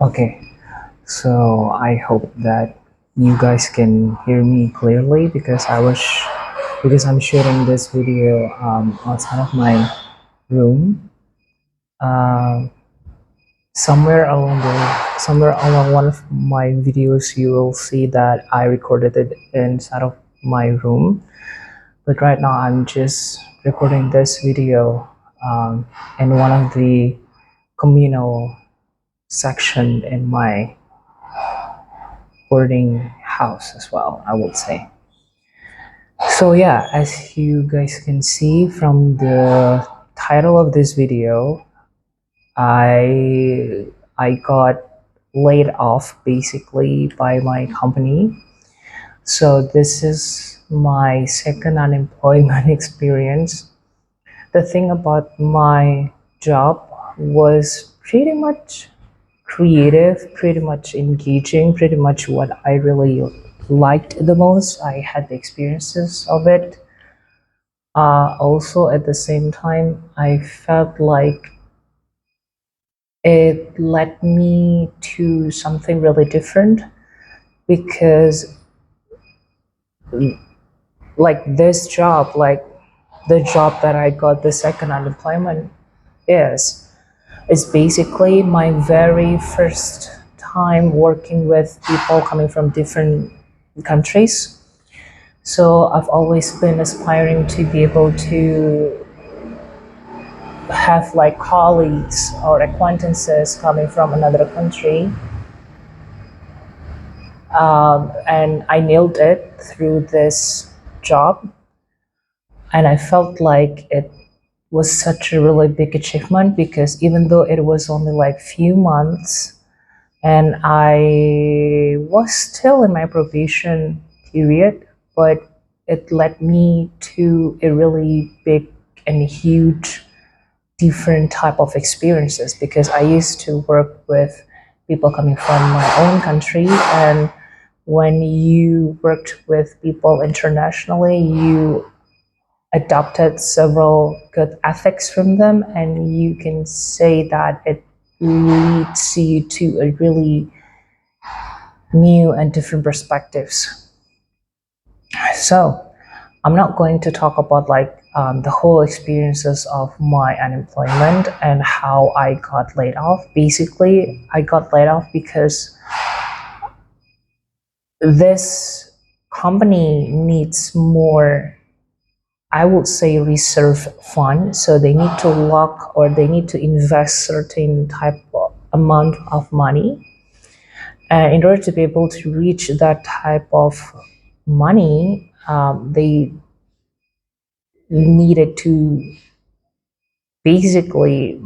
Okay, so I hope that you guys can hear me clearly because I'm shooting this video outside of my room. Um, somewhere along one of my videos, you will see that I recorded it inside of my room. But right now, I'm just recording this video in one of the communal section in my boarding house as well, I would say. So yeah, as you guys can see from the title of this video, I got laid off basically by my company. So this is my second unemployment experience. The thing about my job was pretty much creative, pretty much engaging, pretty much what I really liked the most. I had the experiences of it. Also, at the same time, I felt like it led me to something really different because, like, this job, like the job that I got the second unemployment is, is basically my very first time working with people coming from different countries. So I've always been aspiring to be able to have like colleagues or acquaintances coming from another country. And I nailed it through this job. And I felt like it was such a really big achievement because even though it was only like few months and I was still in my probation period, but it led me to a really big and huge different type of experiences because I used to work with people coming from my own country, and when you worked with people internationally, you adopted several good ethics from them, and you can say that it leads you to a really new and different perspectives. So I'm not going to talk about like the whole experiences of my unemployment and how I got laid off. Basically, I got laid off because this company needs more, I would say, reserve fund. So they need to lock or they need to invest certain type of amount of money. And in order to be able to reach that type of money, they needed to basically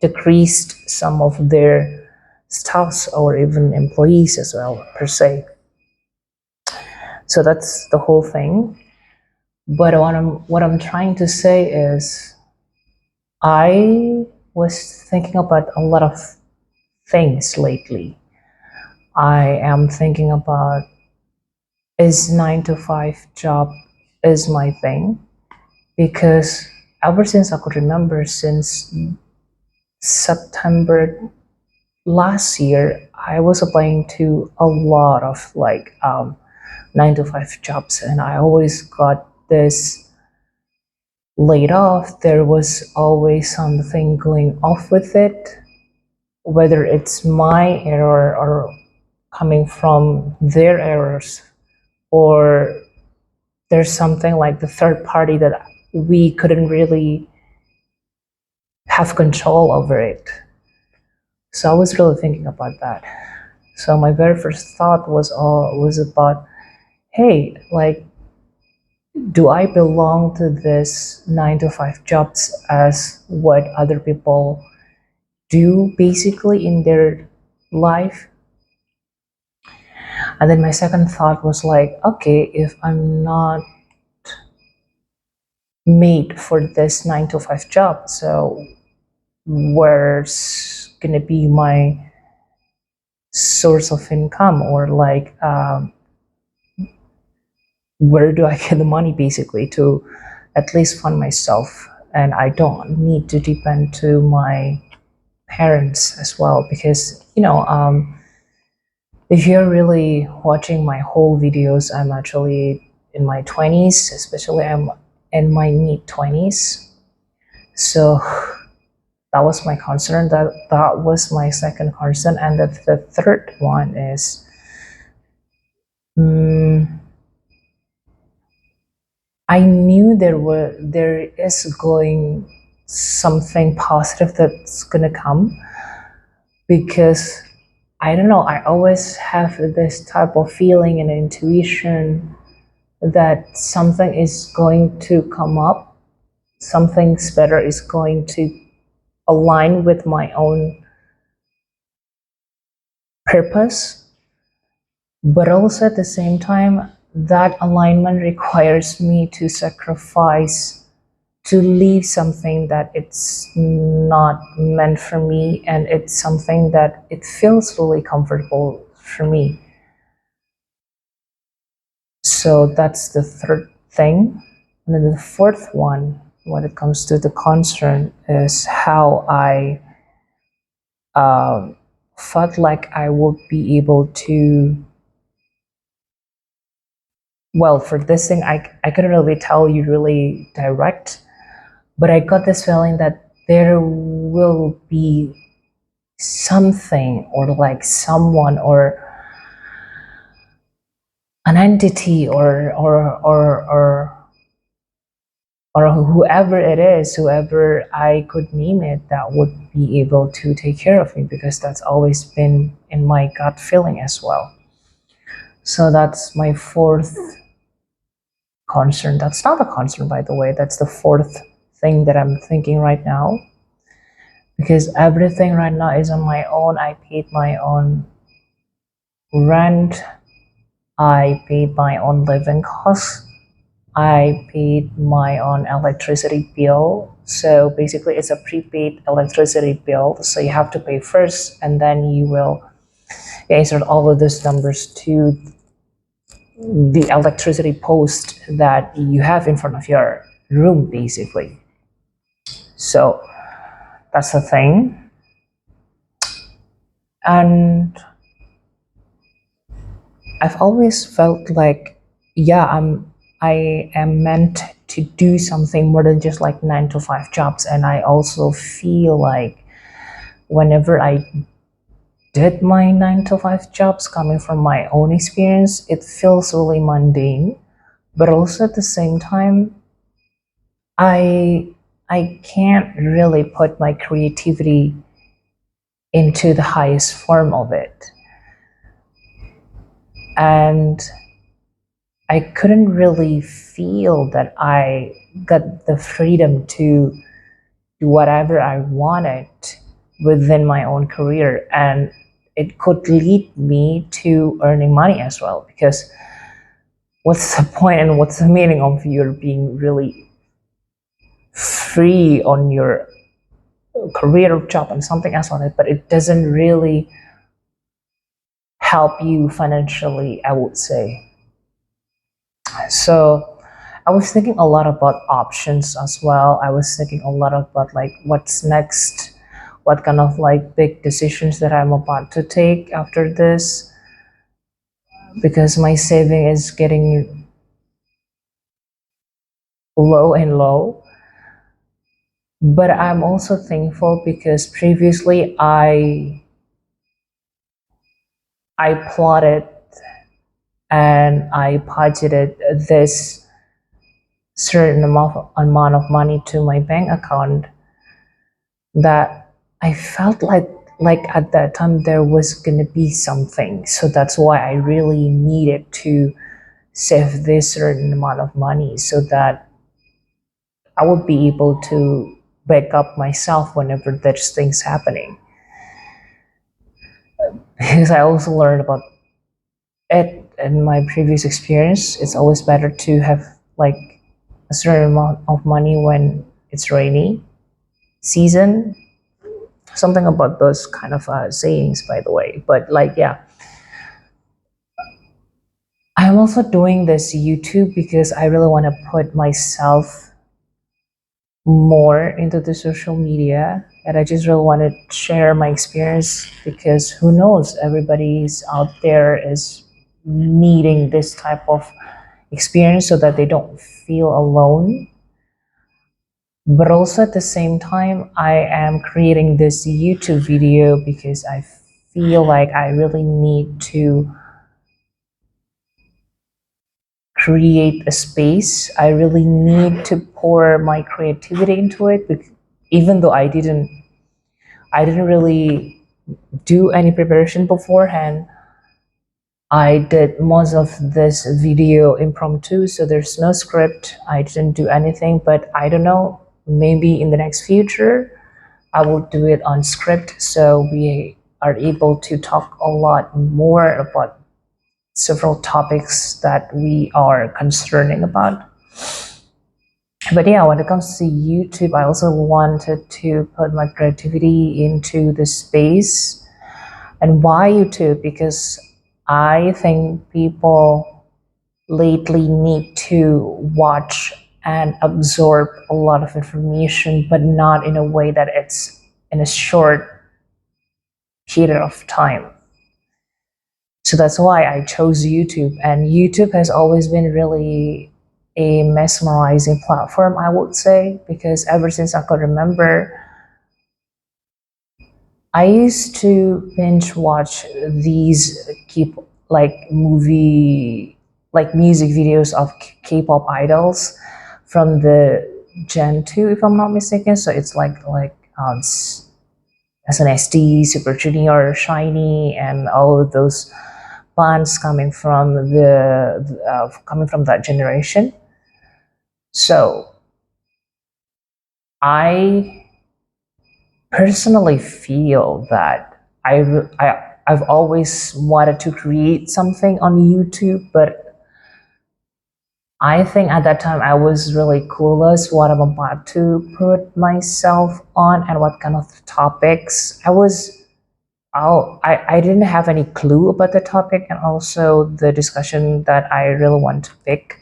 decreased some of their staffs or even employees as well per se. So that's the whole thing. But what I'm trying to say is I was thinking about a lot of things lately. I am thinking about, is 9 to 5 job is my thing, because ever since I could remember, since September last year, I was applying to a lot of like 9 to 5 jobs, and I always got this laid off. There was always something going off with it, whether it's my error or coming from their errors, or there's something like the third party that we couldn't really have control over it. So I was really thinking about that. So my very first thought was about, hey, like, do I belong to this 9 to 5 jobs as what other people do basically in their life? And then my second thought was like, okay, if I'm not made for this 9 to 5 job, so where's gonna be my source of income, or like where do I get the money basically to at least fund myself, and I don't need to depend to my parents as well, because if you're really watching my whole videos, I'm actually in my 20s, especially I'm in my mid 20s. So that was my concern. That was my second concern, and the third one is, I knew there is going something positive that's gonna come, because I don't know, I always have this type of feeling and intuition that something is going to come up, something's better is going to align with my own purpose. But also at the same time, that alignment requires me to sacrifice, to leave something that it's not meant for me, and it's something that it feels really comfortable for me. So that's the third thing. And then the fourth one, when it comes to the concern, is how I felt like I would be able to, well, for this thing, I couldn't really tell you really direct, but I got this feeling that there will be something, or like someone, or an entity, or whoever it is, whoever I could name it, that would be able to take care of me, because that's always been in my gut feeling as well. So that's my fourth concern. That's not a concern, by the way. That's the fourth thing that I'm thinking right now, because everything right now is on my own. I paid my own rent, I paid my own living costs, I paid my own electricity bill. So basically, it's a prepaid electricity bill. So you have to pay first, and then you will insert all of those numbers to the electricity post that you have in front of your room, basically. So that's the thing. And I've always felt like, yeah, I am meant to do something more than just like 9 to 5 jobs. And I also feel like whenever I did my 9 to 5 jobs, coming from my own experience, it feels really mundane. But also at the same time, I I can't really put my creativity into the highest form of it. And I couldn't really feel that I got the freedom to do whatever I wanted within my own career. And it could lead me to earning money as well, because what's the point and what's the meaning of you being really free on your career or job and something else on it, but it doesn't really help you financially, I would say. So I was thinking a lot about options as well. I was thinking a lot about like what's next, what kind of like big decisions that I'm about to take after this, because my saving is getting low and low. But I'm also thankful because previously I plotted and I budgeted this certain amount of money to my bank account, that I felt like at that time there was gonna be something. So that's why I really needed to save this certain amount of money, so that I would be able to back up myself whenever there's things happening. Because I also learned about it in my previous experience. It's always better to have like a certain amount of money when it's rainy season. Something about those kind of sayings, by the way. But like, yeah, I'm also doing this YouTube because I really want to put myself more into the social media. and I just really want to share my experience because who knows, everybody's out there is needing this type of experience so that they don't feel alone. But also at the same time, I am creating this YouTube video because I feel like I really need to create a space. I really need to pour my creativity into it, even though I didn't really do any preparation beforehand. I did most of this video impromptu, so there's no script. I didn't do anything, but I don't know, maybe in the next future I will do it on script so we are able to talk a lot more about several topics that we are concerning about. But yeah, when it comes to YouTube, I also wanted to put my creativity into the space. And why YouTube? Because I think people lately need to watch and absorb a lot of information, but not in a way that it's in a short period of time. So that's why I chose YouTube. And YouTube has always been really a mesmerizing platform, I would say, because ever since I could remember, I used to binge watch these keep like music videos of K-pop idols from the Gen 2, if I'm not mistaken. So it's SNSD, Super Junior, Shiny, and all of those bands coming from coming from that generation. So I personally feel that I've always wanted to create something on YouTube, but I think at that time I was really clueless what I'm about to put myself on and what kind of topics I didn't have any clue about the topic and also the discussion that I really want to pick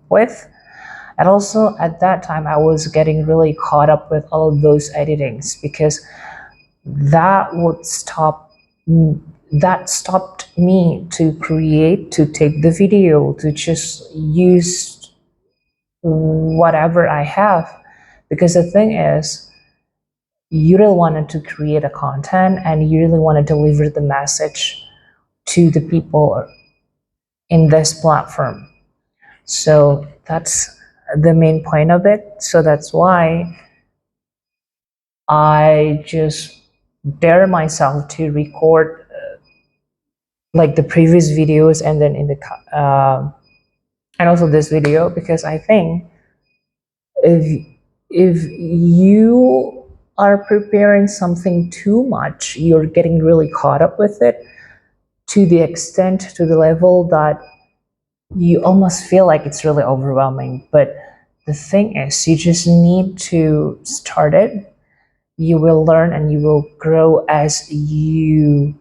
with. And also at that time, I was getting really caught up with all of those editings because that would stop that stopped me to create, to take the video, to just use whatever I have. Because the thing is, you really wanted to create a content and you really want to deliver the message to the people in this platform. So that's the main point of it. So that's why I just dare myself to record like the previous videos and then and also this video, because I think if you are preparing something too much, you're getting really caught up with it to the extent, to the level that you almost feel like it's really overwhelming. But the thing is, you just need to start it. You will learn and you will grow as you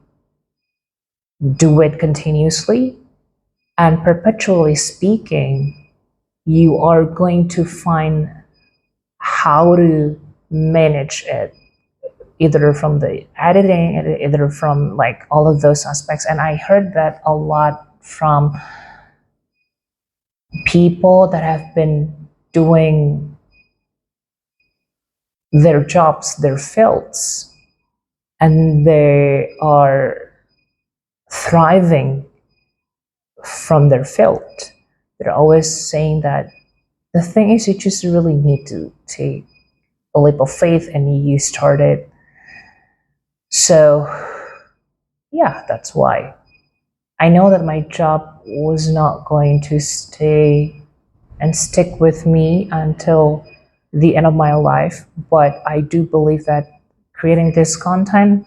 do it continuously. And perpetually speaking, you are going to find how to manage it, either from the editing, either from like all of those aspects. And I heard that a lot from people that have been doing their jobs, their fields, and they are thriving from their field. They're always saying that the thing is, you just really need to take a leap of faith and you start it. So, yeah, that's why. I know that my job was not going to stay and stick with me until the end of my life, but I do believe that creating this content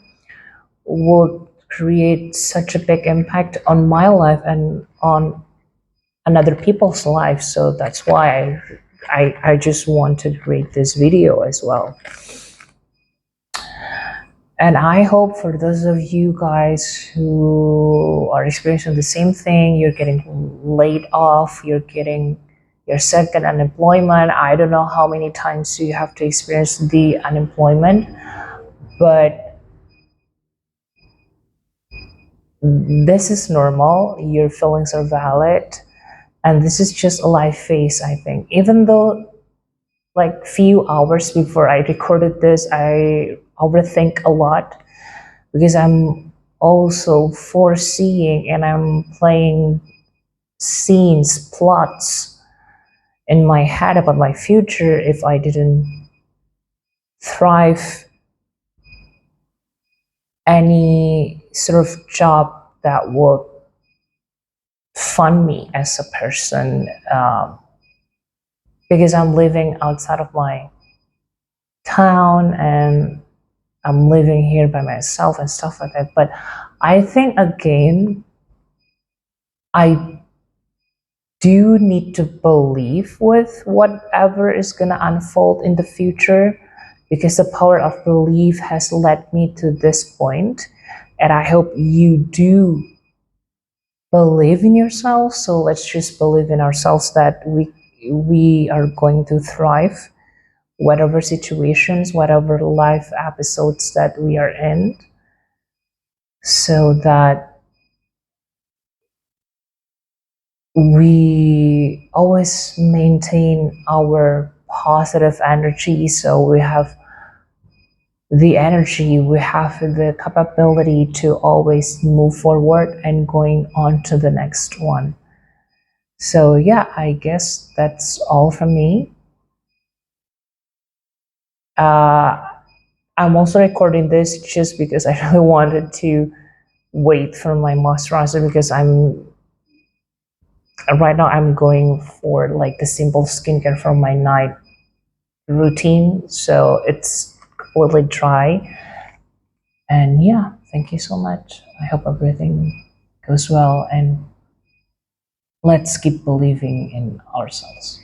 will create such a big impact on my life and on another people's life. So that's why I just want to create this video as well. And I hope for those of you guys who are experiencing the same thing, you're getting laid off, you're getting your second unemployment. I don't know how many times you have to experience the unemployment, But this is normal. Your feelings are valid. And this is just a life phase, I think. Even though, like, few hours before I recorded this, I overthink a lot because I'm also foreseeing and I'm playing scenes, plots in my head about my future if I didn't thrive any sort of job that would fund me as a person, because I'm living outside of my town and I'm living here by myself and stuff like that. But I think again, I do need to believe with whatever is going to unfold in the future, because the power of belief has led me to this point. And I hope you do believe in yourself. So let's just believe in ourselves that we are going to thrive, whatever situations, whatever life episodes that we are in, so that we always maintain our positive energy. So we have the energy, we have the capability to always move forward and going on to the next one. So yeah, I guess that's all from me. uh, I'm also recording this just because I really wanted to wait for my moisturizer, because right now I'm going for like the simple skincare for my night routine, so it's completely dry. And yeah, thank you so much. I hope everything goes well, and let's keep believing in ourselves.